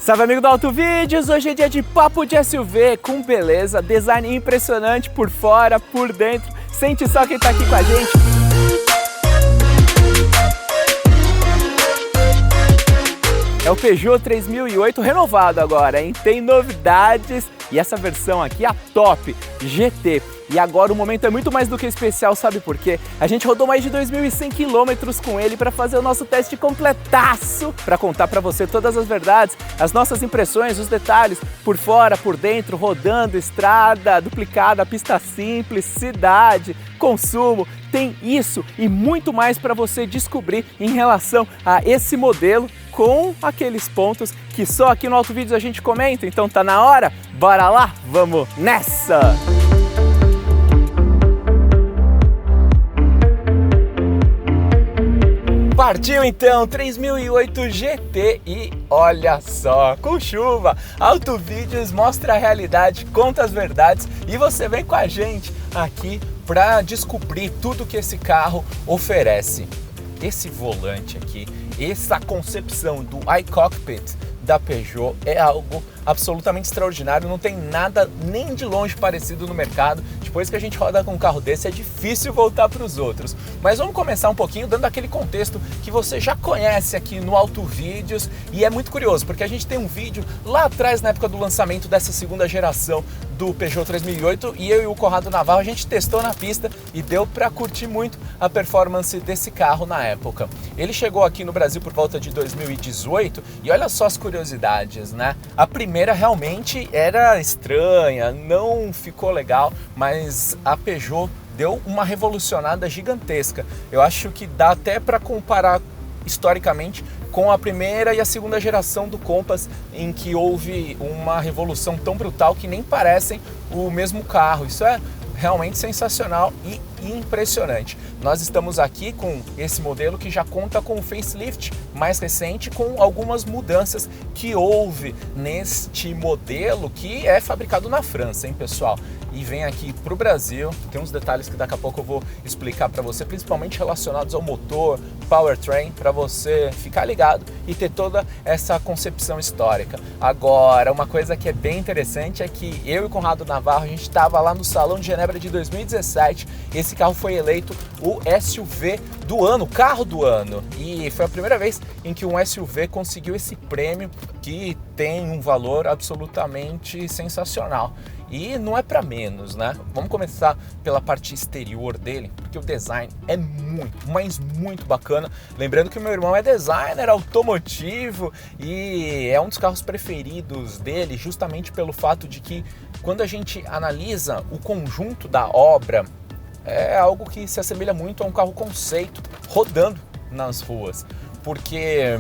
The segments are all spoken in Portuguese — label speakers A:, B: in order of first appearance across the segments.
A: Salve amigo do Auto Vídeos, hoje é dia de papo de SUV com beleza, design impressionante por fora, por dentro. Sente só quem tá aqui com a gente. É o Peugeot 3008 renovado agora, hein? Tem novidades e essa versão aqui é a top GT. E agora o momento é muito mais do que especial, sabe por quê? A gente rodou mais de 2.100 quilômetros com ele para fazer o nosso teste completaço, para contar para você todas as verdades, as nossas impressões, os detalhes, por fora, por dentro, rodando, estrada, duplicada, pista simples, cidade, consumo. Tem isso e muito mais para você descobrir em relação a esse modelo com aqueles pontos que só aqui no Auto Vídeos a gente comenta. Então tá na hora? Bora lá? Vamos nessa! Partiu então, 3008 GT e olha só, com chuva, Auto Vídeos mostra a realidade, conta as verdades e você vem com a gente aqui para descobrir tudo que esse carro oferece. Esse volante aqui, essa concepção do iCockpit da Peugeot é algo absolutamente extraordinário, não tem nada nem de longe parecido no mercado. Depois que a gente roda com um carro desse é difícil voltar para os outros. Mas vamos começar um pouquinho dando aquele contexto que você já conhece aqui no Auto Vídeos e é muito curioso, porque a gente tem um vídeo lá atrás na época do lançamento dessa segunda geração do Peugeot 3008 e eu e o Conrado Navarro a gente testou na pista e deu para curtir muito a performance desse carro na época. Ele chegou aqui no Brasil por volta de 2018 e olha só as curiosidades, né? A primeira realmente era estranha, não ficou legal, mas a Peugeot deu uma revolucionada gigantesca. Eu acho que dá até para comparar historicamente com a primeira e a segunda geração do Compass, em que houve uma revolução tão brutal que nem parecem o mesmo carro. Isso é realmente sensacional e impressionante. Nós estamos aqui com esse modelo que já conta com o facelift mais recente, com algumas mudanças que houve neste modelo que é fabricado na França, hein, pessoal? E vem aqui para o Brasil, tem uns detalhes que daqui a pouco eu vou explicar para você, principalmente relacionados ao motor, powertrain, para você ficar ligado e ter toda essa concepção histórica. Agora, uma coisa que é bem interessante é que eu e o Conrado Navarro, a gente estava lá no Salão de Genebra de 2017, esse carro foi eleito o SUV do ano, o carro do ano, e foi a primeira vez em que um SUV conseguiu esse prêmio que tem um valor absolutamente sensacional. E não é para menos, né? Vamos começar pela parte exterior dele, porque o design é muito, mas muito bacana. Lembrando que o meu irmão é designer automotivo e é um dos carros preferidos dele, justamente pelo fato de que quando a gente analisa o conjunto da obra, é algo que se assemelha muito a um carro conceito rodando nas ruas, porque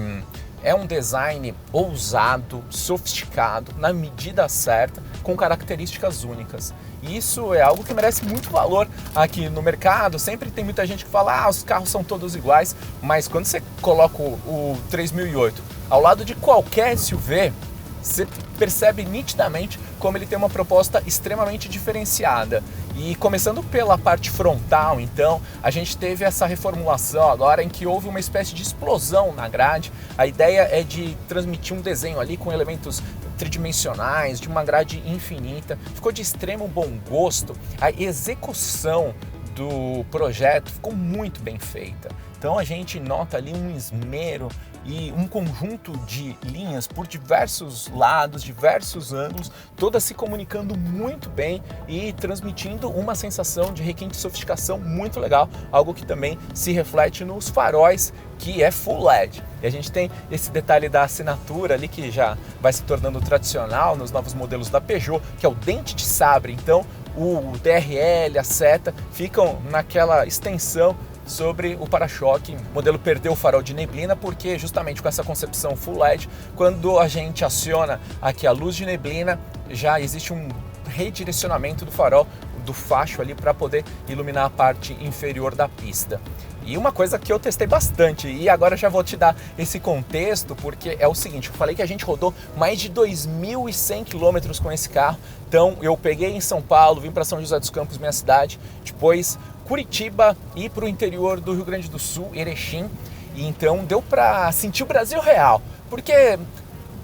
A: é um design ousado, sofisticado, na medida certa, com características únicas. E isso é algo que merece muito valor aqui no mercado. Sempre tem muita gente que fala, os carros são todos iguais, mas quando você coloca o 3008 ao lado de qualquer SUV, você percebe nitidamente como ele tem uma proposta extremamente diferenciada. E começando pela parte frontal, então, a gente teve essa reformulação agora em que houve uma espécie de explosão na grade. A ideia é de transmitir um desenho ali com elementos tridimensionais, de uma grade infinita. Ficou de extremo bom gosto. A execução do projeto ficou muito bem feita. Então a gente nota ali um esmero e um conjunto de linhas por diversos lados, diversos ângulos, todas se comunicando muito bem e transmitindo uma sensação de requinte e sofisticação muito legal, algo que também se reflete nos faróis, que é Full LED. E a gente tem esse detalhe da assinatura ali que já vai se tornando tradicional nos novos modelos da Peugeot, que é o dente de sabre. Então o DRL, a seta ficam naquela extensão sobre o para-choque. O modelo perdeu o farol de neblina porque justamente com essa concepção Full LED, quando a gente aciona aqui a luz de neblina, já existe um redirecionamento do farol, do facho ali para poder iluminar a parte inferior da pista. E uma coisa que eu testei bastante, e agora já vou te dar esse contexto, porque é o seguinte, eu falei que a gente rodou mais de 2.100 quilômetros com esse carro. Então eu peguei em São Paulo, vim para São José dos Campos, minha cidade, depois Curitiba e para o interior do Rio Grande do Sul, Erechim. E então deu para sentir o Brasil real, porque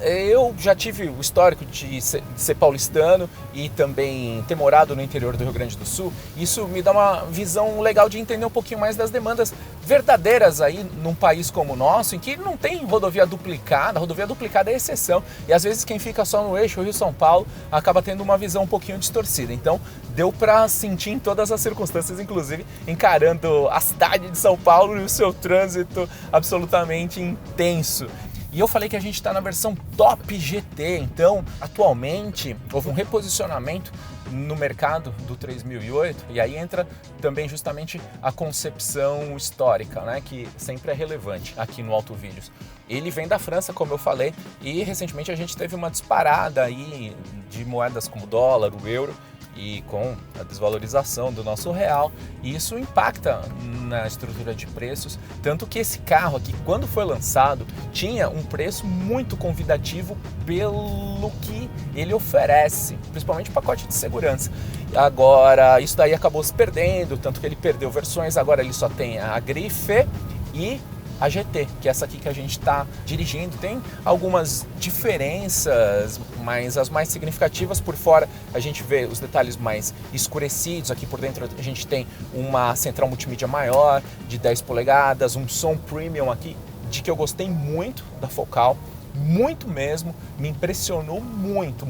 A: eu já tive o histórico de ser paulistano e também ter morado no interior do Rio Grande do Sul. Isso me dá uma visão legal de entender um pouquinho mais das demandas verdadeiras aí num país como o nosso, em que não tem rodovia duplicada. A rodovia duplicada é exceção e às vezes quem fica só no eixo Rio-São Paulo acaba tendo uma visão um pouquinho distorcida. Então deu para sentir em todas as circunstâncias, inclusive encarando a cidade de São Paulo e o seu trânsito absolutamente intenso. E eu falei que a gente está na versão Top GT, então atualmente houve um reposicionamento no mercado do 3008 e aí entra também justamente a concepção histórica, né, que sempre é relevante aqui no Autovídeos. Ele vem da França, como eu falei, e recentemente a gente teve uma disparada aí de moedas como o dólar, o euro, e com a desvalorização do nosso real, e isso impacta na estrutura de preços, tanto que esse carro aqui, quando foi lançado, tinha um preço muito convidativo pelo que ele oferece, principalmente o pacote de segurança. Agora, isso daí acabou se perdendo, tanto que ele perdeu versões, agora ele só tem a Grife e a GT, que é essa aqui que a gente está dirigindo. Tem algumas diferenças, mas as mais significativas: por fora a gente vê os detalhes mais escurecidos, aqui por dentro a gente tem uma central multimídia maior de 10 polegadas, um som premium aqui, de que eu gostei muito da Focal, muito mesmo, me impressionou muito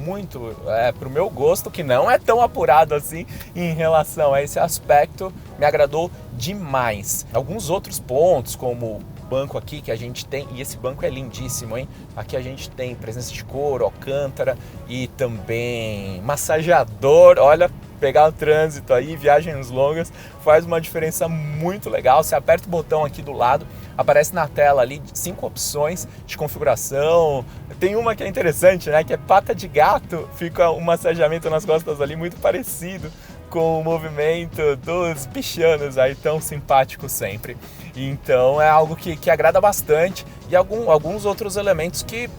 A: para o meu gosto, que não é tão apurado assim em relação a esse aspecto, me agradou demais. Alguns outros pontos, como banco aqui que a gente tem, e esse banco é lindíssimo, hein? Aqui a gente tem presença de couro, alcântara e também massageador. Olha, pegar o trânsito aí, viagens longas, faz uma diferença muito legal. Você aperta o botão aqui do lado, aparece na tela ali 5 opções de configuração. Tem uma que é interessante, né? Que é pata de gato, fica um massageamento nas costas ali muito parecido com o movimento dos bichanos aí, tão simpático sempre. Então é algo que agrada bastante, e alguns outros elementos que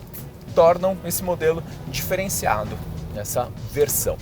A: tornam esse modelo diferenciado nessa versão.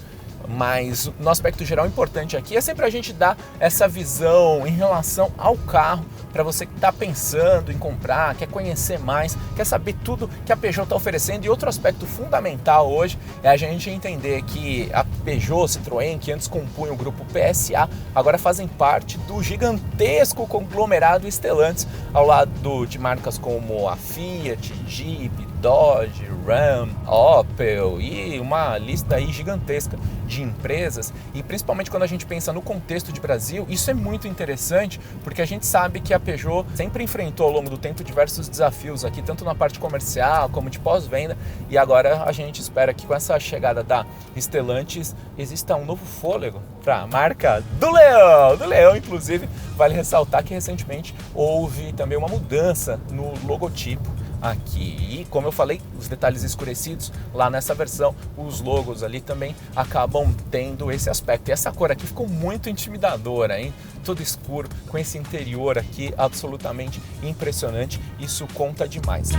A: Mas no aspecto geral importante aqui é sempre a gente dar essa visão em relação ao carro para você que está pensando em comprar, quer conhecer mais, quer saber tudo que a Peugeot está oferecendo. E outro aspecto fundamental hoje é a gente entender que a Peugeot, Citroën, que antes compunham o grupo PSA, agora fazem parte do gigantesco conglomerado Stellantis, ao lado de marcas como a Fiat, Jeep, Dodge, Ram, Opel e uma lista aí gigantesca de empresas. E principalmente quando a gente pensa no contexto de Brasil, isso é muito interessante, porque a gente sabe que a Peugeot sempre enfrentou ao longo do tempo diversos desafios aqui, tanto na parte comercial como de pós-venda, e agora a gente espera que com essa chegada da Stellantis exista um novo fôlego para a marca do Leão. Do Leão, inclusive, vale ressaltar que recentemente houve também uma mudança no logotipo aqui, e como eu falei, os detalhes escurecidos lá nessa versão, os logos ali também acabam tendo esse aspecto. E essa cor aqui ficou muito intimidadora, hein? Tudo escuro, com esse interior aqui absolutamente impressionante, isso conta demais.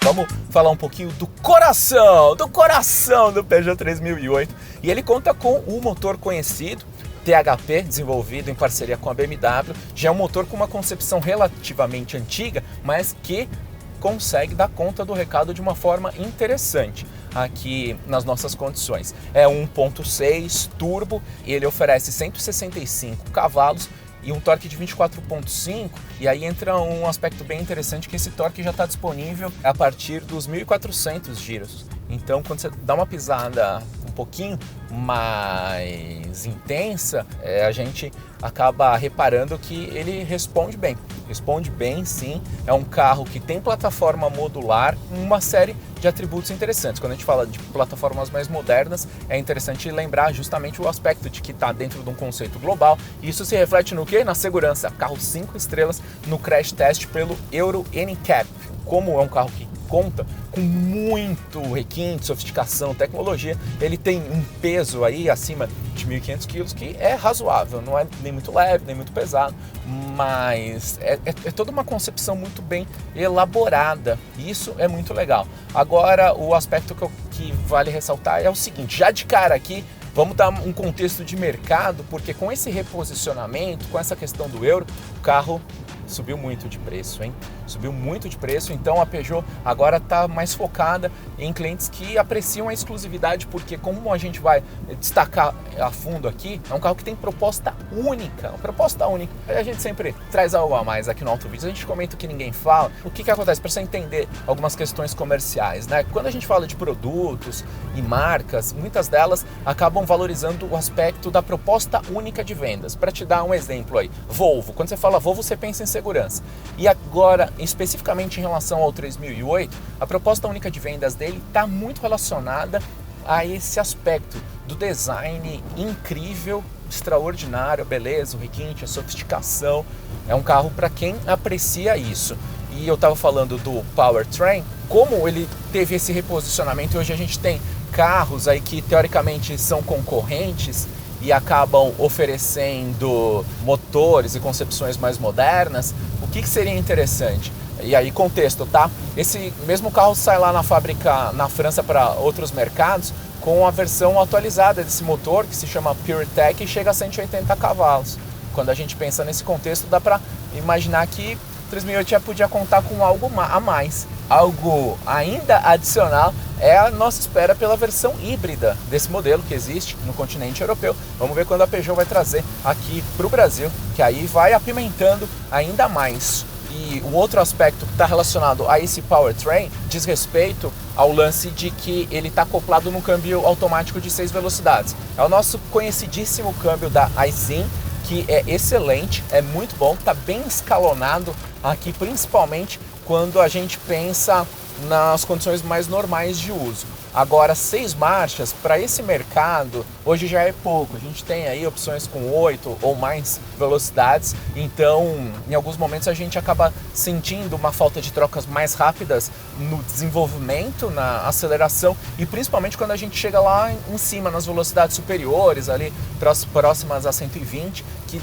A: Vamos falar um pouquinho do coração do Peugeot 3008, e ele conta com o motor conhecido THP, desenvolvido em parceria com a BMW. Já é um motor com uma concepção relativamente antiga, mas que consegue dar conta do recado de uma forma interessante aqui nas nossas condições. É um 1.6 turbo, ele oferece 165 cavalos e um torque de 24,5, e aí entra um aspecto bem interessante, que esse torque já está disponível a partir dos 1.400 giros. Então, quando você dá uma pisada um pouquinho mais intensa, a gente acaba reparando que ele responde bem. Responde bem, sim. É um carro que tem plataforma modular, uma série de atributos interessantes. Quando a gente fala de plataformas mais modernas, é interessante lembrar justamente o aspecto de que está dentro de um conceito global. E isso se reflete no quê? Na segurança. Carro 5 estrelas no crash test pelo Euro NCAP. Como é um carro que conta com muito requinte, sofisticação, tecnologia, ele tem um peso aí acima de 1.500 kg, que é razoável, não é nem muito leve, nem muito pesado, mas é toda uma concepção muito bem elaborada, e isso é muito legal. Agora, o aspecto que vale ressaltar é o seguinte: já de cara aqui, vamos dar um contexto de mercado, porque com esse reposicionamento, com essa questão do euro, o carro subiu muito de preço, hein? Subiu muito de preço, então a Peugeot agora está mais focada em clientes que apreciam a exclusividade, porque como a gente vai destacar a fundo aqui, é um carro que tem proposta única, uma proposta única. A gente sempre traz algo a mais aqui no Autovídeos, a gente comenta o que ninguém fala. O que acontece? Para você entender algumas questões comerciais, né? Quando a gente fala de produtos e marcas, muitas delas acabam valorizando o aspecto da proposta única de vendas. Para te dar um exemplo aí, Volvo. Quando você fala Volvo, você pensa em segurança. E agora, especificamente em relação ao 3008, a proposta única de vendas dele está muito relacionada a esse aspecto do design incrível, extraordinário, a beleza, o requinte, a sofisticação. É um carro para quem aprecia isso. E eu estava falando do powertrain, como ele teve esse reposicionamento, hoje a gente tem carros aí que teoricamente são concorrentes e acabam oferecendo motores e concepções mais modernas. O que seria interessante? E aí, contexto, tá? Esse mesmo carro sai lá na fábrica na França para outros mercados com a versão atualizada desse motor, que se chama PureTech, e chega a 180 cavalos. Quando a gente pensa nesse contexto, dá para imaginar que o 3008 já podia contar com algo a mais. Algo ainda adicional é a nossa espera pela versão híbrida desse modelo que existe no continente europeu. Vamos ver quando a Peugeot vai trazer aqui para o Brasil, que aí vai apimentando ainda mais. E o outro aspecto que está relacionado a esse powertrain diz respeito ao lance de que ele está acoplado no câmbio automático de 6 velocidades. É o nosso conhecidíssimo câmbio da Aisin, que é excelente, é muito bom, está bem escalonado aqui, principalmente quando a gente pensa nas condições mais normais de uso. Agora, 6 marchas para esse mercado hoje já é pouco. A gente tem aí opções com 8 ou mais velocidades, então em alguns momentos a gente acaba sentindo uma falta de trocas mais rápidas no desenvolvimento, na aceleração, e principalmente quando a gente chega lá em cima, nas velocidades superiores, ali próximas a 120, que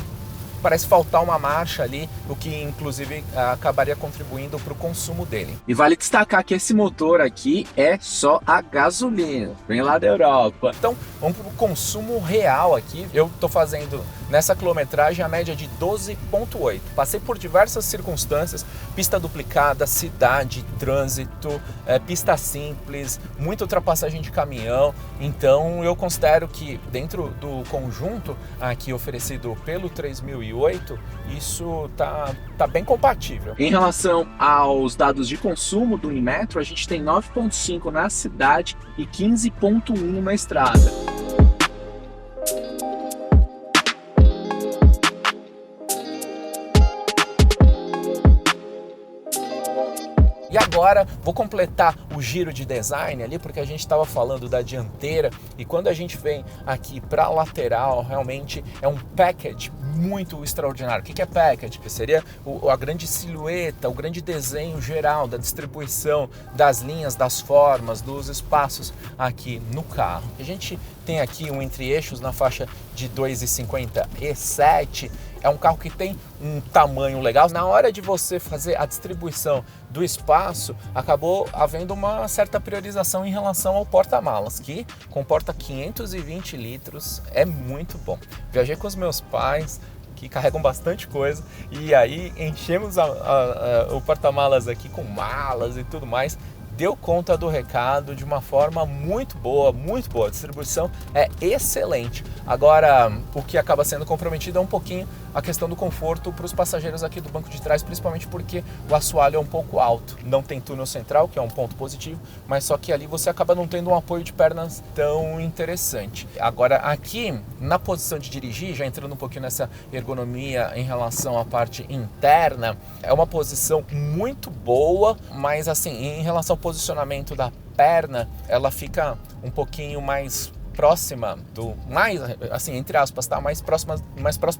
A: parece faltar uma marcha ali, o que inclusive acabaria contribuindo para o consumo dele. E vale destacar que esse motor aqui é só a gasolina, vem lá da Europa. Então vamos para o consumo real aqui. Eu estou fazendo nessa quilometragem a média de 12,8. Passei por diversas circunstâncias, pista duplicada, cidade, trânsito, pista simples, muita ultrapassagem de caminhão. Então eu considero que dentro do conjunto aqui oferecido pelo 3008, isso tá bem compatível. Em relação aos dados de consumo do Inmetro, a gente tem 9,5 na cidade e 15,1 na estrada. E agora vou completar o giro de design ali, porque a gente estava falando da dianteira, e quando a gente vem aqui para a lateral, realmente é um package muito extraordinário. O que é package? Seria a grande silhueta, o grande desenho geral da distribuição das linhas, das formas, dos espaços aqui no carro. A gente tem aqui um entre-eixos na faixa de 2,57. É um carro que tem um tamanho legal. Na hora de você fazer a distribuição do espaço, acabou havendo uma certa priorização em relação ao porta-malas, que comporta 520 litros, é muito bom. Viajei com os meus pais, que carregam bastante coisa, e aí enchemos o porta-malas aqui com malas e tudo mais. Deu conta do recado de uma forma muito boa, muito boa. A distribuição é excelente. Agora, o que acaba sendo comprometido é um pouquinho a questão do conforto para os passageiros aqui do banco de trás, principalmente porque o assoalho é um pouco alto. Não tem túnel central, que é um ponto positivo, mas só que ali você acaba não tendo um apoio de pernas tão interessante. Agora, aqui na posição de dirigir, já entrando um pouquinho nessa ergonomia em relação à parte interna, é uma posição muito boa, mas assim, em relação ao posicionamento da perna, ela fica um pouquinho mais próxima entre aspas, tá? Mais próxima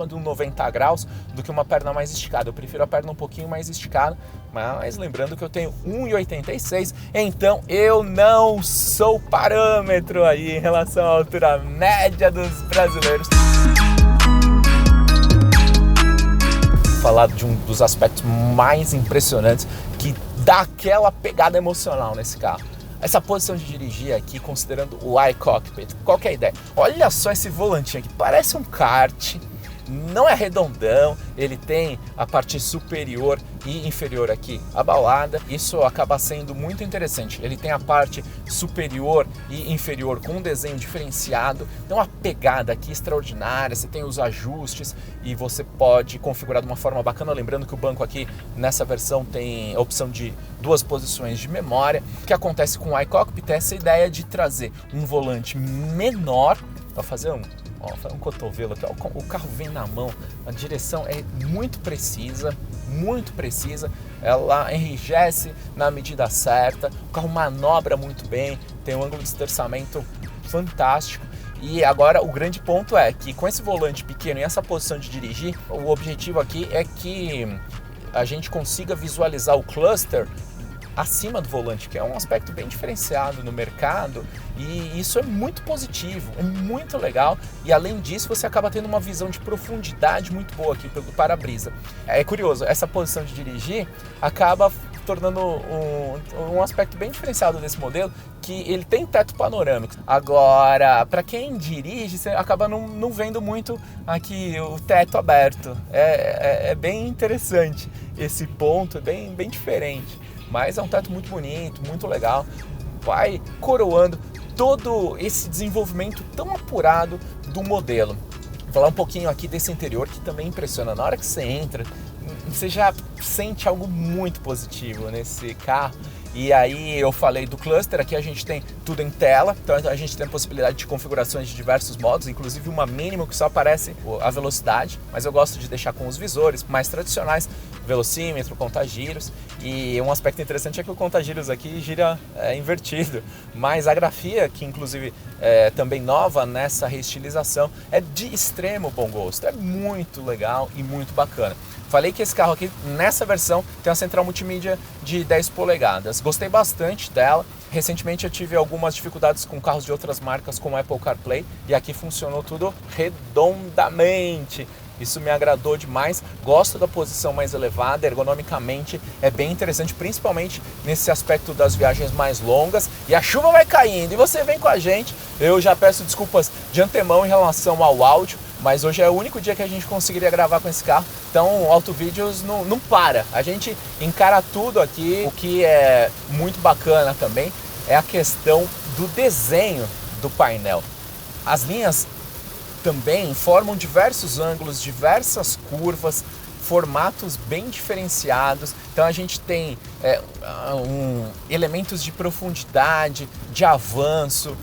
A: do 90 graus do que uma perna mais esticada. Eu prefiro a perna um pouquinho mais esticada, mas lembrando que eu tenho 1,86, então eu não sou parâmetro aí em relação à altura média dos brasileiros. Falar de um dos aspectos mais impressionantes que dá aquela pegada emocional nesse carro. Essa posição de dirigir aqui, considerando o iCockpit, qual que é a ideia? Olha só esse volantinho aqui, parece um kart, não é redondão, ele tem a parte superior e inferior aqui abaulada, isso acaba sendo muito interessante. Ele tem a parte superior e inferior com um desenho diferenciado, tem uma pegada aqui extraordinária, você tem os ajustes e você pode configurar de uma forma bacana, lembrando que o banco aqui nessa versão tem a opção de 2 posições de memória. O que acontece com o iCockpit é essa ideia de trazer um volante menor para fazer um cotovelo aqui, o carro vem na mão, a direção é muito precisa, ela enrijece na medida certa, o carro manobra muito bem, tem um ângulo de esterçamento fantástico. E agora o grande ponto é que com esse volante pequeno e essa posição de dirigir, o objetivo aqui é que a gente consiga visualizar o cluster acima do volante, que é um aspecto bem diferenciado no mercado, e isso é muito positivo, é muito legal, e além disso você acaba tendo uma visão de profundidade muito boa aqui pelo para-brisa. É curioso, essa posição de dirigir acaba tornando um aspecto bem diferenciado desse modelo, que ele tem teto panorâmico. Agora, para quem dirige, você acaba não vendo muito aqui o teto aberto. É bem interessante esse ponto, é bem diferente. Mas é um teto muito bonito, muito legal, vai coroando todo esse desenvolvimento tão apurado do modelo. Vou falar um pouquinho aqui desse interior que também impressiona. Na hora que você entra, você já sente algo muito positivo nesse carro. E aí eu falei do cluster, aqui a gente tem tudo em tela, então a gente tem a possibilidade de configurações de diversos modos, inclusive uma mínima que só aparece a velocidade, mas eu gosto de deixar com os visores mais tradicionais, velocímetro, contagiros, e um aspecto interessante é que o contagiros aqui gira invertido, mas a grafia, que inclusive é também nova nessa reestilização, é de extremo bom gosto, é muito legal e muito bacana. Falei que esse carro aqui, nessa versão, tem uma central multimídia de 10 polegadas. Gostei bastante dela. Recentemente eu tive algumas dificuldades com carros de outras marcas como Apple CarPlay e aqui funcionou tudo redondamente. Isso me agradou demais, gosto da posição mais elevada, ergonomicamente é bem interessante, principalmente nesse aspecto das viagens mais longas. E a chuva vai caindo e você vem com a gente. Eu já peço desculpas de antemão em relação ao áudio, mas hoje é o único dia que a gente conseguiria gravar com esse carro, então o AutoVídeos não para. A gente encara tudo aqui. O que é muito bacana também é a questão do desenho do painel. As linhas também formam diversos ângulos, diversas curvas, formatos bem diferenciados. Então a gente tem elementos de profundidade, de avanço,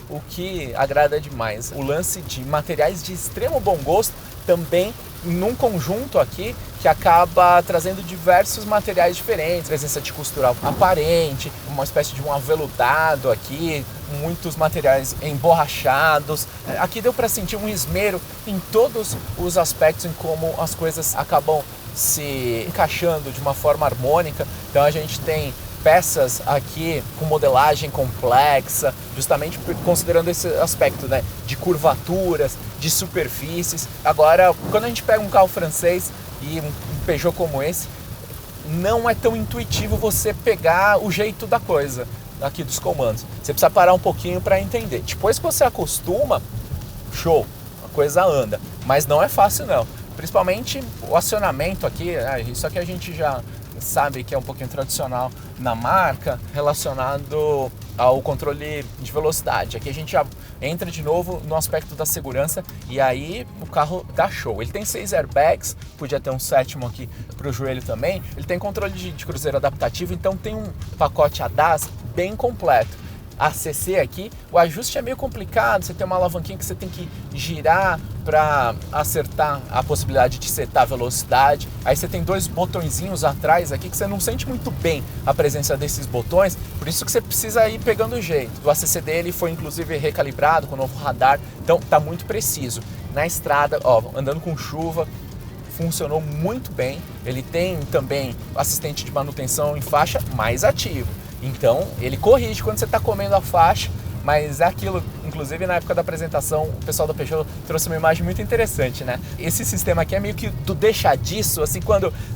A: o que agrada demais. O lance de materiais de extremo bom gosto também num conjunto aqui que acaba trazendo diversos materiais diferentes, presença de costura aparente, uma espécie de um aveludado aqui, muitos materiais emborrachados. Aqui deu para sentir um esmero em todos os aspectos, em como as coisas acabam se encaixando de uma forma harmônica. Então a gente tem peças aqui com modelagem complexa, justamente considerando esse aspecto, né, de curvaturas, de superfícies. Agora, quando a gente pega um carro francês e um Peugeot como esse, não é tão intuitivo você pegar o jeito da coisa aqui dos comandos. Você precisa parar um pouquinho para entender. Depois que você acostuma, show, a coisa anda. Mas não é fácil não. Principalmente o acionamento aqui, isso aqui a gente já sabe que é um pouquinho tradicional na marca, relacionado ao controle de velocidade. Aqui a gente já entra de novo no aspecto da segurança e aí o carro dá show. Ele tem 6 airbags, podia ter um 7º aqui para o joelho também. Ele tem controle de cruzeiro adaptativo, então tem um pacote ADAS bem completo. A CC aqui, o ajuste é meio complicado, você tem uma alavanquinha que você tem que girar para acertar a possibilidade de setar a velocidade. Aí você tem 2 botõezinhos atrás aqui que você não sente muito bem a presença desses botões, por isso que você precisa ir pegando o jeito. O ACC dele foi inclusive recalibrado com o novo radar, então tá muito preciso. Na estrada, ó, andando com chuva, funcionou muito bem. Ele tem também assistente de manutenção em faixa mais ativo. Então, ele corrige quando você está comendo a faixa, mas é aquilo, um Inclusive, na época da apresentação, o pessoal da Peugeot trouxe uma imagem muito interessante, né? Esse sistema aqui é meio que do deixa disso, assim,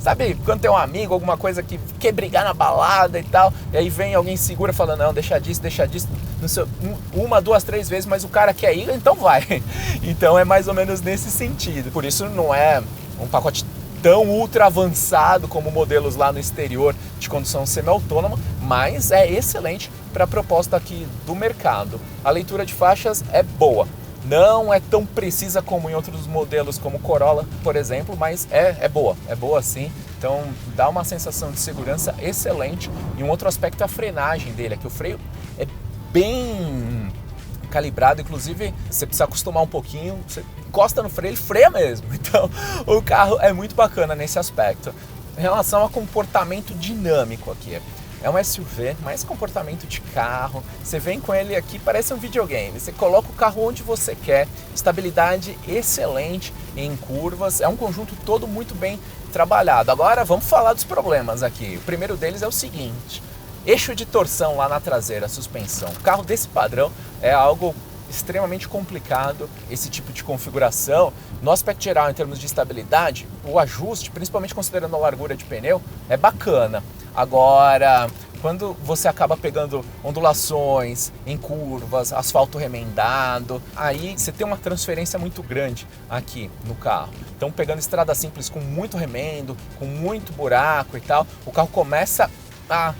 A: sabe, quando tem um amigo, alguma coisa que quer brigar na balada e tal, e aí vem alguém segura falando, não, deixa disso, não sei, uma, duas, três vezes, mas o cara quer ir, então vai. Então é mais ou menos nesse sentido. Por isso não é um pacote tão ultra avançado como modelos lá no exterior de condução semi-autônoma, mas é excelente para a proposta aqui do mercado. A leitura de faixas é boa. Não é tão precisa como em outros modelos, como o Corolla, por exemplo, mas é boa sim. Então dá uma sensação de segurança excelente. E um outro aspecto é a frenagem dele, é que o freio é bem calibrado, inclusive você precisa acostumar um pouquinho, você encosta no freio, ele freia mesmo. Então o carro é muito bacana nesse aspecto. Em relação ao comportamento dinâmico aqui, é um SUV, mas comportamento de carro. Você vem com ele aqui, parece um videogame. Você coloca o carro onde você quer, estabilidade excelente em curvas. É um conjunto todo muito bem trabalhado. Agora vamos falar dos problemas aqui. O primeiro deles é o seguinte: eixo de torção lá na traseira, suspensão. Carro desse padrão é algo extremamente complicado, esse tipo de configuração. No aspecto geral, em termos de estabilidade, o ajuste, principalmente considerando a largura de pneu, é bacana. Agora, quando você acaba pegando ondulações em curvas, asfalto remendado, aí você tem uma transferência muito grande aqui no carro. Então, pegando estrada simples com muito remendo, com muito buraco e tal, o carro começa a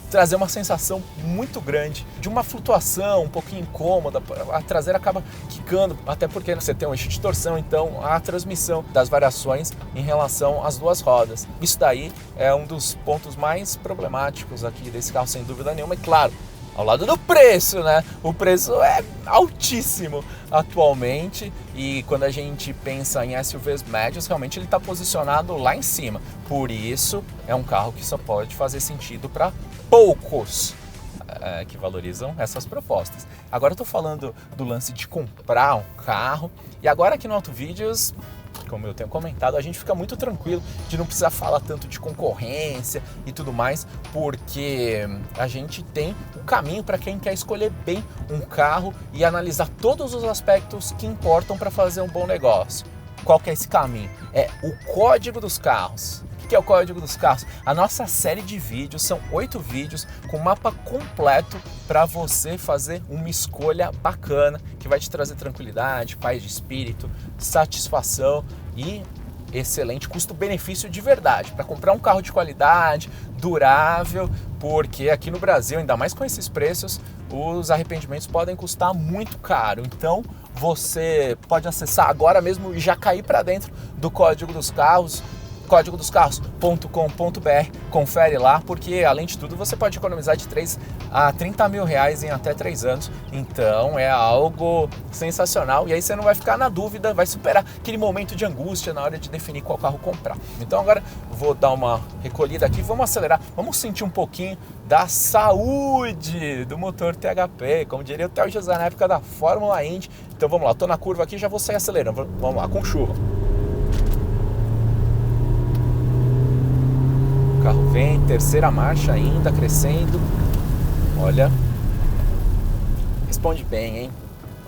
A: trazer uma sensação muito grande de uma flutuação um pouquinho incômoda. A traseira acaba quicando, até porque você tem um eixo de torção, então a transmissão das variações em relação às duas rodas. Isso daí é um dos pontos mais problemáticos aqui desse carro, sem dúvida nenhuma. E claro, ao lado do preço, né? O preço é altíssimo atualmente, e quando a gente pensa em SUVs médios, realmente ele está posicionado lá em cima. Por isso, é um carro que só pode fazer sentido para poucos que valorizam essas propostas. Agora eu estou falando do lance de comprar um carro, e agora aqui no Autovídeos, como eu tenho comentado, a gente fica muito tranquilo de não precisar falar tanto de concorrência e tudo mais, porque a gente tem o caminho para quem quer escolher bem um carro e analisar todos os aspectos que importam para fazer um bom negócio. Qual que é esse caminho? É o código dos carros. O que é o código dos carros? A nossa série de vídeos, são 8 vídeos com mapa completo para você fazer uma escolha bacana, que vai te trazer tranquilidade, paz de espírito, satisfação e excelente custo-benefício de verdade, para comprar um carro de qualidade, durável, porque aqui no Brasil, ainda mais com esses preços, os arrependimentos podem custar muito caro. Então você pode acessar agora mesmo e já cair para dentro do código dos carros, códigodoscarros.com.br. confere lá, porque além de tudo você pode economizar de 3 a 30 mil reais em até 3 anos, então é algo sensacional, e aí você não vai ficar na dúvida, vai superar aquele momento de angústia na hora de definir qual carro comprar. Então agora vou dar uma recolhida aqui, vamos acelerar, vamos sentir um pouquinho da saúde do motor THP, como diria o Theo José na época da Fórmula Indy. Então vamos lá, tô na curva aqui, já vou sair acelerando, vamos lá, com chuva. O carro vem, terceira marcha ainda, crescendo. Olha, responde bem, hein?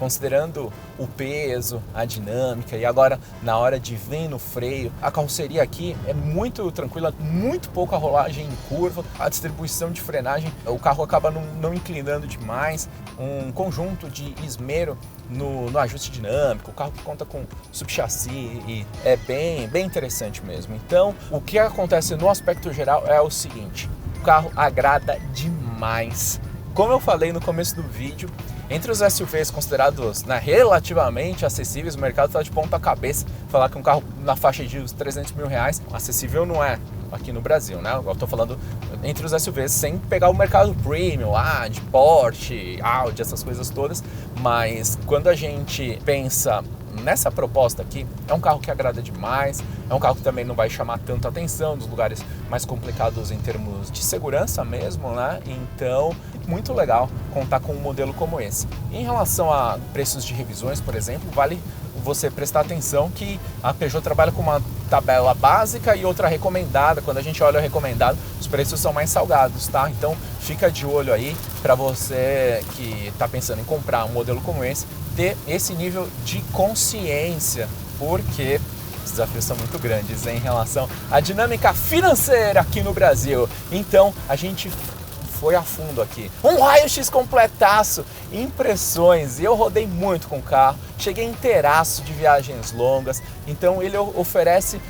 A: Considerando o peso, a dinâmica, e agora na hora de vir no freio, a carroceria aqui é muito tranquila, muito pouca rolagem em curva, a distribuição de frenagem, o carro acaba não inclinando demais, um conjunto de esmero no ajuste dinâmico, o carro que conta com subchassi, e é bem interessante mesmo. Então, o que acontece no aspecto geral é o seguinte: o carro agrada demais. Como eu falei no começo do vídeo, entre os SUVs considerados relativamente acessíveis, o mercado está de ponta cabeça. Falar que um carro na faixa de uns 300 mil reais, acessível não é aqui no Brasil, né? Eu estou falando entre os SUVs, sem pegar o mercado premium lá, de Porsche, Audi, essas coisas todas. Mas quando a gente pensa nessa proposta aqui, é um carro que agrada demais, é um carro que também não vai chamar tanta atenção nos lugares mais complicados em termos de segurança mesmo, né? Então, muito legal contar com um modelo como esse. Em relação a preços de revisões, por exemplo, vale você prestar atenção que a Peugeot trabalha com uma tabela básica e outra recomendada. Quando a gente olha o recomendado, os preços são mais salgados, tá? Então fica de olho aí para você que está pensando em comprar um modelo como esse, ter esse nível de consciência, porque os desafios são muito grandes em relação à dinâmica financeira aqui no Brasil. Então a gente foi a fundo aqui. Um raio-x completaço, impressões, e eu rodei muito com o carro, cheguei inteiraço de viagens longas, então ele oferece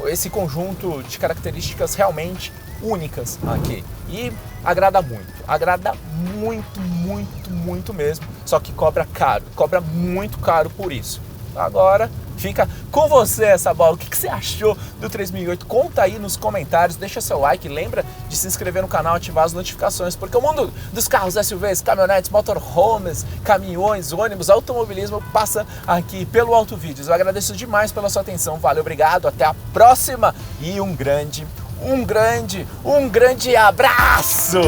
A: esse conjunto de características realmente únicas aqui. E agrada muito mesmo, só que cobra muito caro por isso. Agora fica com você essa bola. O que você achou do 3008? Conta aí nos comentários, deixa seu like, lembra de se inscrever no canal, ativar as notificações, porque o mundo dos carros SUVs, caminhonetes, motorhomes, caminhões, ônibus, automobilismo passa aqui pelo Autovídeos. Eu agradeço demais pela sua atenção, valeu, obrigado, até a próxima e um grande abraço!